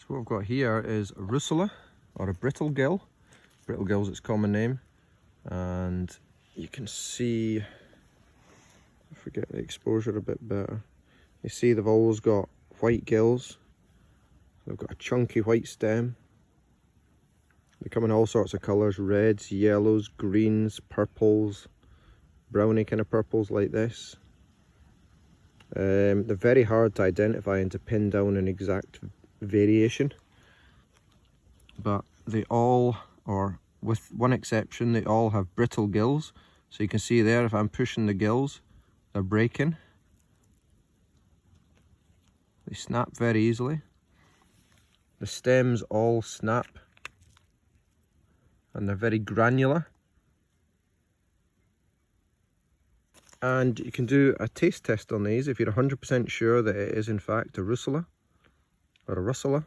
So what I've got here is a Russula, or a brittlegill. Brittlegill is its common name. And you can see, if we get the exposure a bit better, you see they've always got white gills. They've got a chunky white stem. They come in all sorts of colours: reds, yellows, greens, purples, browny kind of purples like this. They're very hard to identify and to pin down an exact variation, but they all, or with one exception, they all have brittle gills. So you can see there, if I'm pushing the gills, they're breaking. They snap very easily. The stems all snap, and they're very granular. And you can do a taste test on these if you're 100% sure that it is in fact a Russula or a Russula.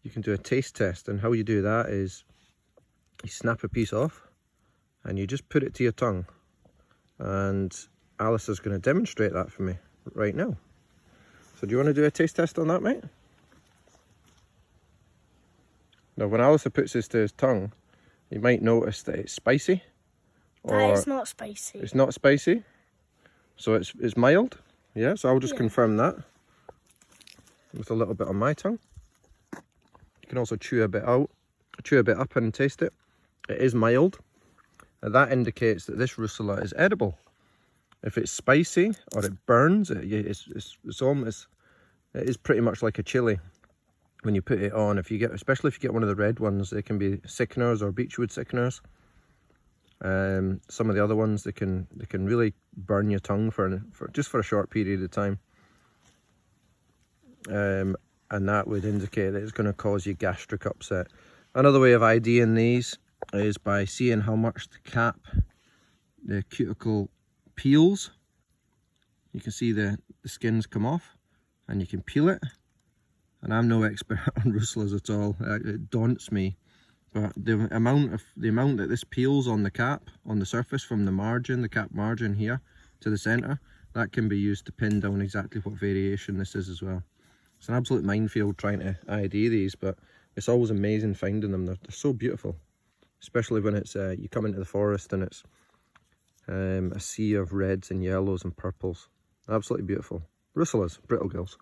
You can do a taste test, and how you do that is you snap a piece off and you just put it to your tongue. And Alice is going to demonstrate that for me right now. So do you want to do a taste test on that, mate? Now when Alice puts this to his tongue, you might notice that it's spicy. No, it's not spicy. It's not spicy? So it's mild? Yeah, so I'll just confirm that with a little bit on my tongue. You can also chew a bit out, chew a bit up and taste it. It is mild, and that indicates that this Russula is edible. If it's spicy or it burns, it is pretty much like a chili when you put it on. If you get, especially if you get one of the red ones, they can be sickeners or beechwood sickeners. Some of the other ones, they can really burn your tongue for just for a short period of time, and that would indicate that it's going to cause you gastric upset. Another way of IDing these is by seeing how much the cuticle peels. You can see the skins come off, and you can peel it. And I'm no expert on Russulas at all. It daunts me. But the amount that this peels on the cap, on the surface from the margin, the cap margin here to the centre, that can be used to pin down exactly what variation this is as well. It's an absolute minefield trying to ID these, but it's always amazing finding them. They're so beautiful, especially when it's you come into the forest and it's a sea of reds and yellows and purples. Absolutely beautiful. Russulas, brittlegills.